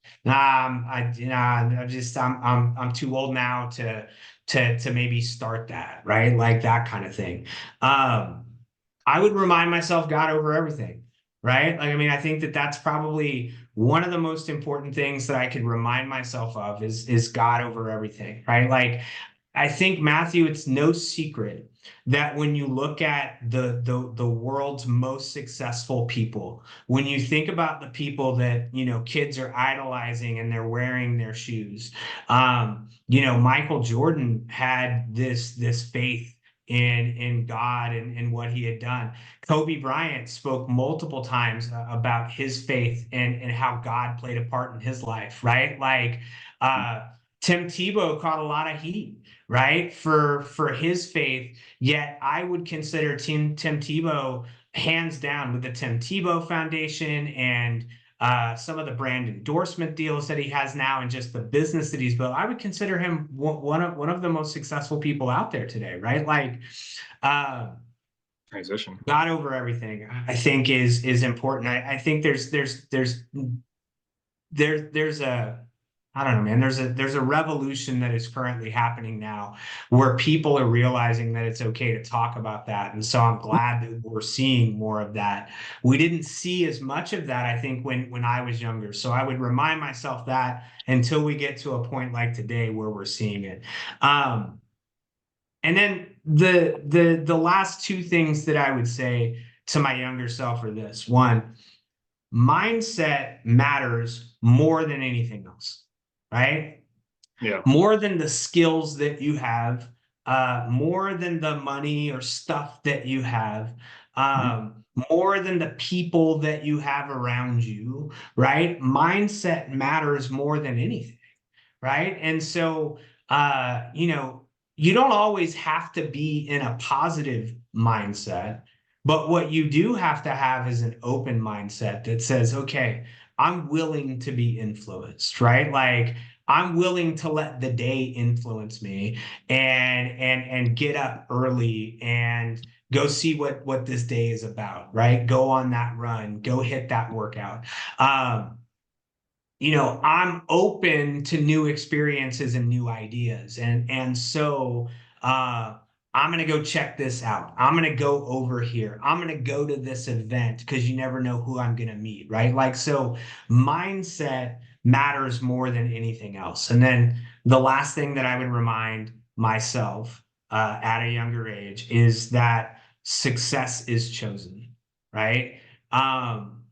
I'm too old now to maybe start that, right? Like that kind of thing. Um, I would remind myself God over everything, right? Like, I mean, I think that that's probably one of the most important things that I could remind myself of is God over everything, right? Like, I think, Matthew, it's no secret that when you look at the world's most successful people, when you think about the people that kids are idolizing and they're wearing their shoes, Michael Jordan had this faith in God and what he had done. Kobe Bryant spoke multiple times about his faith and how God played a part in his life, right? Like Tim Tebow caught a lot of heat, right, for his faith. Yet I would consider Tim Tebow hands down, with the Tim Tebow Foundation and some of the brand endorsement deals that he has now, and just the business that he's built. I would consider him one of the most successful people out there today, right? Like. Uh, Transition. God over everything, I think is important. I think there's a I don't know, man. There's a revolution that is currently happening now where people are realizing that it's okay to talk about that. And so I'm glad that we're seeing more of that. We didn't see as much of that, I think, when I was younger. So I would remind myself that until we get to a point like today where we're seeing it. Um, and then the last two things that I would say to my younger self are this. One, mindset matters more than anything else, right? Yeah. More than the skills that you have, more than the money or stuff that you have, Mhm. more than the people that you have around you, right? Mindset matters more than anything, right? And so, you don't always have to be in a positive mindset, but what you do have to have is an open mindset that says, okay, I'm willing to be influenced, right? Like I'm willing to let the day influence me and get up early and go see what this day is about, right? Go on that run, go hit that workout. I'm open to new experiences and new ideas. And so uh I'm gonna go check this out. I'm gonna go over here. I'm gonna go to this event because you never know who I'm gonna meet, right? Like so mindset matters more than anything else. And then the last thing that I would remind myself at a younger age is that success is chosen, right? Um,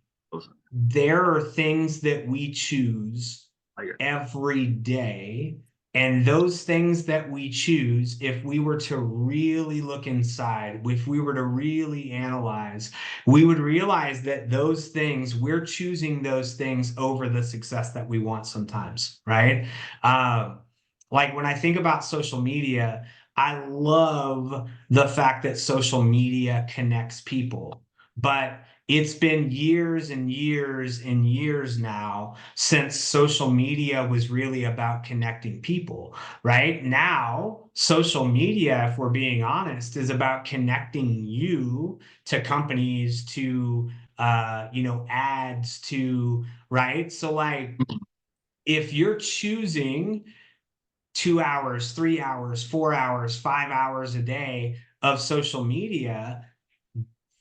there are things that we choose I get every day. And those things that we choose, if we were to really look inside, if we were to really analyze, we would realize that those things, we're choosing those things over the success that we want sometimes, right? Um, like when I think about social media, I love the fact that social media connects people. But it's been years and years and years now since social media was really about connecting people, right? Now, social media, if we're being honest, is about connecting you to companies, to ads, to right. So, like, if you're choosing 2 hours, 3 hours, 4 hours, 5 hours a day of social media,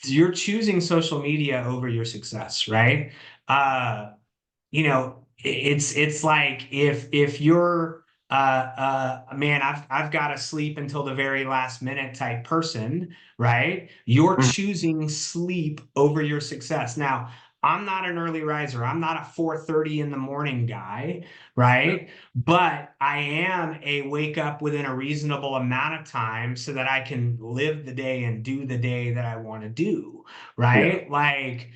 you're choosing social media over your success, right? Uh, it's like if you're man, I've got to sleep until the very last minute type person, right? You're Mhm. choosing sleep over your success. Now, I'm not an early riser. I'm not a 4:30 in the morning guy, Yeah. right? But I am a wake up within a reasonable amount of time so that I can live the day and do the day that I want to do, Yeah. right? Like,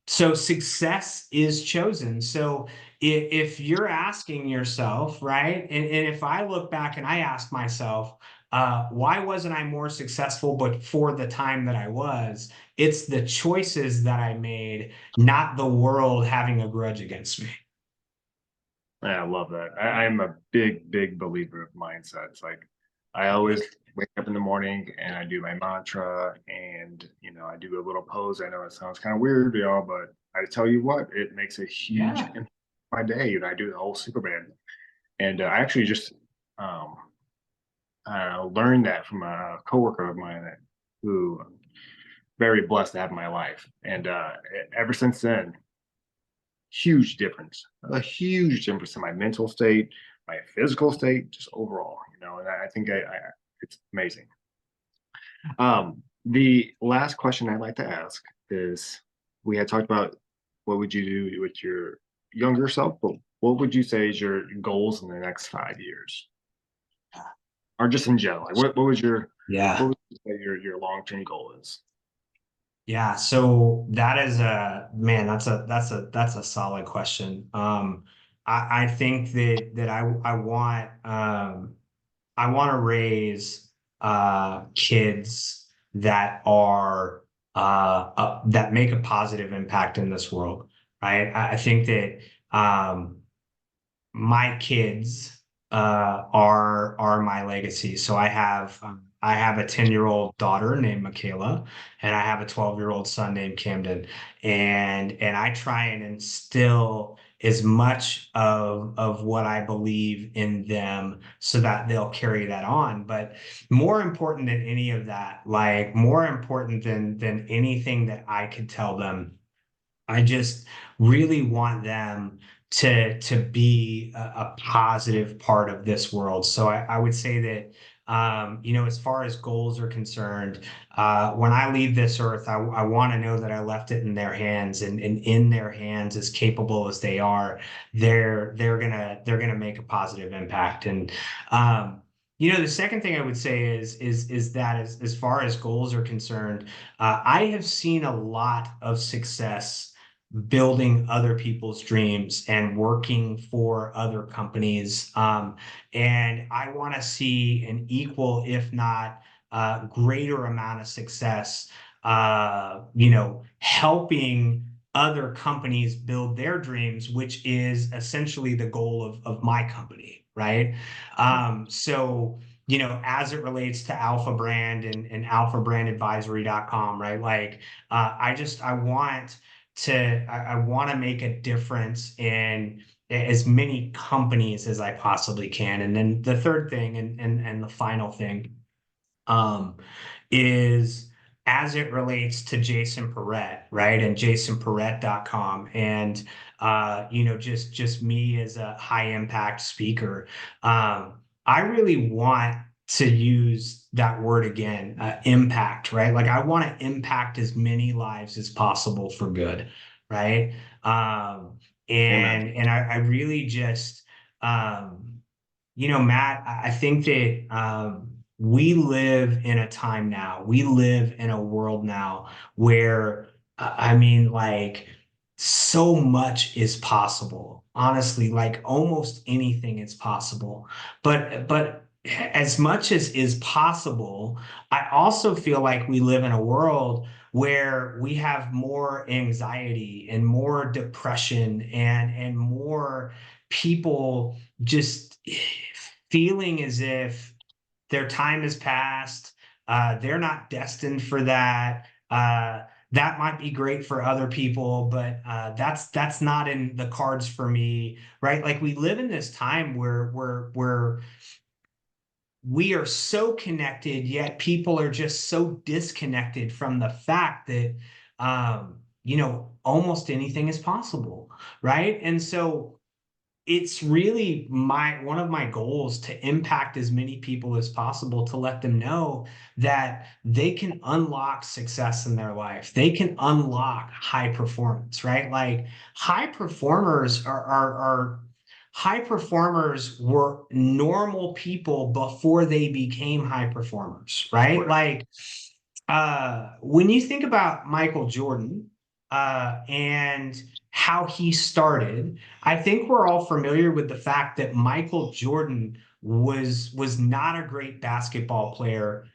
so success is chosen. So if you're asking yourself, right, and if I look back and I ask myself, why wasn't I more successful but for the time that I was? It's the choices that I made, not the world having a grudge against me. Yeah, I love that. I'm a big, big believer of mindsets. Like, I always wake up in the morning and I do my mantra, and I do a little pose. I know it sounds kind of weird, y'all, but I tell you what, it makes a huge Yeah. impact on my day. And I do the whole Superman. And I actually just um, learned that from a coworker of mine who I'm very blessed to have in my life. And ever since then, huge difference, a huge difference in my mental state, my physical state, just overall, and I think it's amazing. The last question I'd like to ask is, we had talked about what would you do with your younger self, but what would you say is your goals in the next 5 years? Or just in general, like what Yeah. would you say your long-term goal is? Yeah, so that is a man, that's a solid question. I think that I want to raise kids that are that make a positive impact in this world, right? I think that my kids are my legacy. So I have a 10-year-old daughter named Michaela, and I have a 12-year-old son named Camden. And I try and instill as much of what I believe in them so that they'll carry that on. But more important than any of that, like more important than anything that I could tell them, I just really want them to be a positive part of this world. So I would say that as far as goals are concerned, when I leave this earth, I want to know that I left it in their hands, and in their hands, as capable as they are, they're gonna make a positive impact. And the second thing I would say is that as far as goals are concerned, I have seen a lot of success building other people's dreams and working for other companies. And I want to see an equal, if not greater amount of success, helping other companies build their dreams, which is essentially the goal of my company, right? So, as it relates to Alpha Brand and alphabrandadvisory.com, right? Like, I want to make a difference in as many companies as I possibly can. And then the third thing and the final thing um, is as it relates to Jason Pierret, right? And jasonperret.com and just me as a high impact speaker. I really want to use that word again, impact, right? Like I want to impact as many lives as possible for good, right? Amen. And I really just Matt, I think that we live in a time now, we live in a world now where, I mean, like, so much is possible. Honestly, like almost anything is possible. But as much as is possible, I also feel like we live in a world where we have more anxiety and more depression and more people just feeling as if their time has passed. They're not destined for that. That might be great for other people, but that's not in the cards for me, right? Like we live in this time where we are so connected, yet people are just so disconnected from the fact that almost anything is possible, right? And so it's really one of my goals to impact as many people as possible to let them know that they can unlock success in their life. They can unlock high performance, right? Like high performers are high performers were normal people before they became high performers, right? Correct. Like when you think about Michael Jordan and how he started, I think we're all familiar with the fact that Michael Jordan was not a great basketball player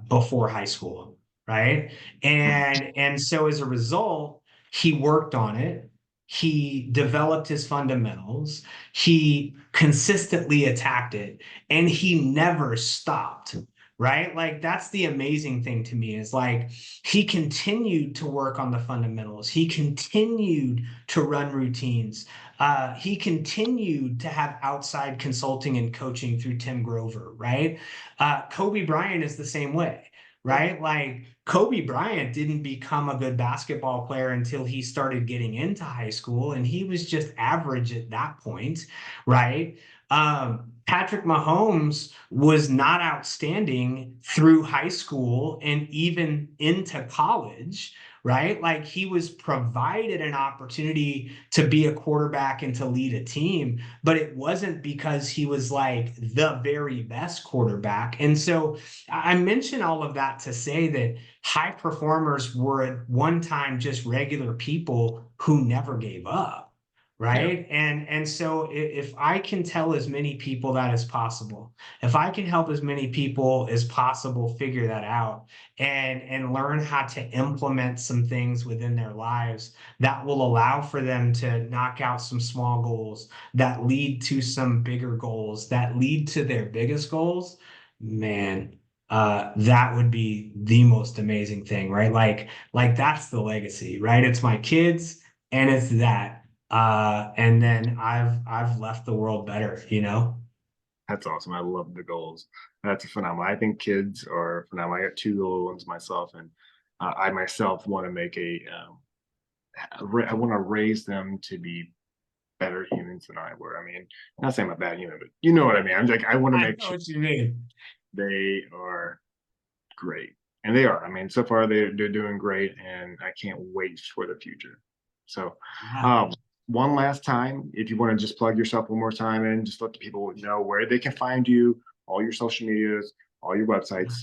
before high school, right? Mhm. And so as a result, he worked on it. He developed his fundamentals. He consistently attacked it, and he never stopped. Right? Like that's the amazing thing to me is like he continued to work on the fundamentals. He continued to run routines. He continued to have outside consulting and coaching through Tim Grover, right? Kobe Bryant is the same way, Yep. right? Like Kobe Bryant didn't become a good basketball player until he started getting into high school, and he was just average at that point, right? Patrick Mahomes was not outstanding through high school and even into college, right? Like he was provided an opportunity to be a quarterback and to lead a team, but it wasn't because he was like the very best quarterback. And so I mention all of that to say that high performers were at one time just regular people who never gave up, Yep. right? And so if I can tell as many people that as possible, if I can help as many people as possible figure that out and learn how to implement some things within their lives that will allow for them to knock out some small goals that lead to some bigger goals that lead to their biggest goals, man, that would be the most amazing thing, right? Like that's the legacy, right? It's my kids and it's that. And then I've left the world better, you know? That's awesome. I love the goals. That's phenomenal. I think kids are phenomenal. I got two little ones myself, and I myself want to make I want to raise them to be better humans than I were. I mean, not saying I'm a bad human, but you know what I mean. I'm like, I want to I make know sure what you mean. they are great, and they are. I mean, so far they're doing great, and I can't wait for the future. So, Yeah. um, one last time, if you want to just plug yourself one more time and just let the people know where they can find you, all your social medias, all your websites.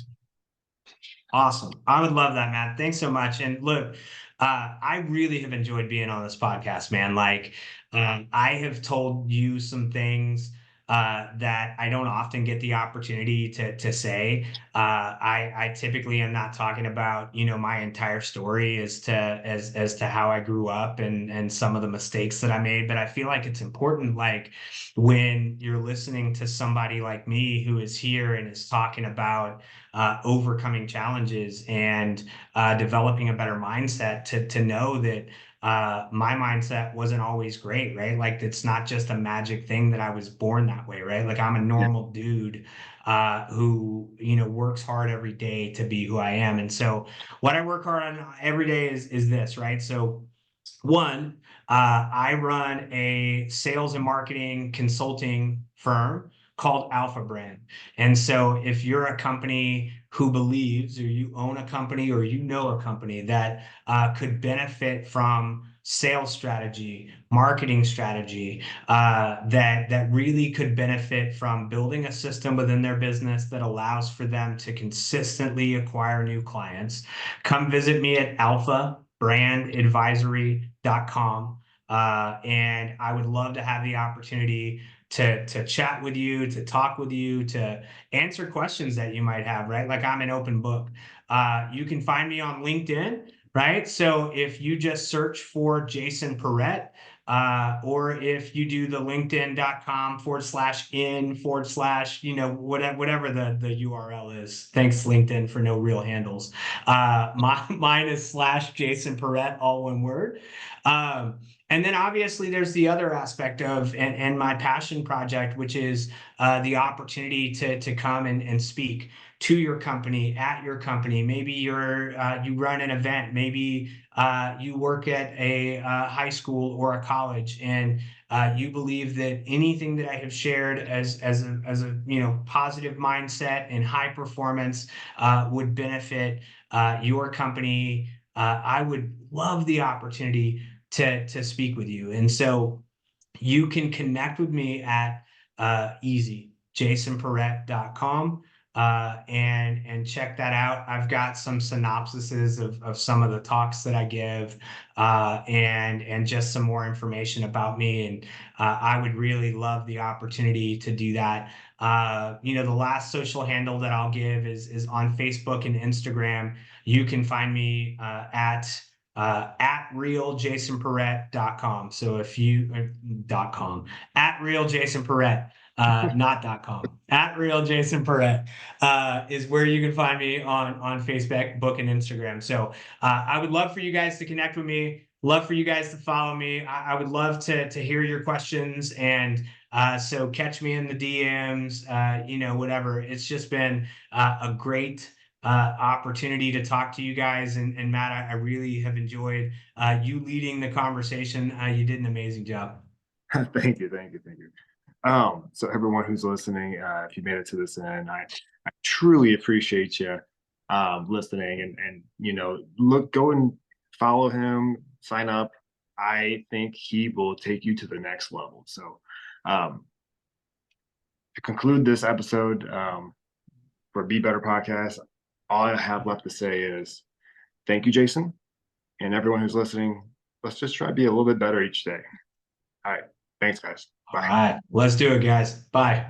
Awesome. I would love that, Matt. Thanks so much. And look, I really have enjoyed being on this podcast, man. Like, I have told you some things that I don't often get the opportunity to say. I typically am not talking about, you know, my entire story as to how I grew up and some of the mistakes that I made. But I feel like it's important, like when you're listening to somebody like me who is here and is talking about overcoming challenges and developing a better mindset to know that my mindset wasn't always great, right? Like it's not just a magic thing that I was born that way, right? Like I'm a Yeah, normal dude who, you know, works hard every day to be who I am. And so what I work hard on every day is this, right? So one, I run a sales and marketing consulting firm called Alpha Brand. And so if you're a company who believes, or you own a company, or you know a company that could benefit from sales strategy, marketing strategy, that really could benefit from building a system within their business that allows for them to consistently acquire new clients, come visit me at alphabrandadvisory.com. And I would love to have the opportunity to chat with you, to talk with you, to answer questions that you might have, right? Like I'm an open book. You can find me on LinkedIn, right? So if you just search for Jason Pierret, or if you do the linkedin.com/in/, you know, whatever the URL is. Thanks, LinkedIn, for no real handles. Mine is /Jason Pierret, all one word. Um, and then obviously there's the other aspect of and my passion project, which is the opportunity to come and speak to your company, at your company. Maybe you run an event. Maybe you work at a high school or a college, and you believe that anything that I have shared as a you know positive mindset and high performance would benefit your company. I would love the opportunity to speak with you, and so you can connect with me at easy jasonperret.com and check that out. I've got some synopsises of some of the talks that I give and just some more information about me. And I would really love the opportunity to do that. You know, the last social handle that I'll give is on Facebook and Instagram. You can find me at realjasonperret.com. So if you .com at realjasonperret, not .com, at realjasonperret is where you can find me on Facebook, book, and Instagram. So I would love for you guys to connect with me. Love for you guys to follow me. I would love to hear your questions, and so catch me in the DMs. You know, whatever. It's just been a great opportunity to talk to you guys. And Matt, I really have enjoyed you leading the conversation. You did an amazing job. thank you, thank you, thank you. So everyone who's listening, if you made it to this end, I truly appreciate you listening and you know, go and follow him, sign up. I think he will take you to the next level. So um, to conclude this episode for Be Better Podcast, all I have left to say is thank you, Jason, and everyone who's listening. Let's just try to be a little bit better each day. All right. Thanks, guys. All Bye. right, let's do it, guys. Bye.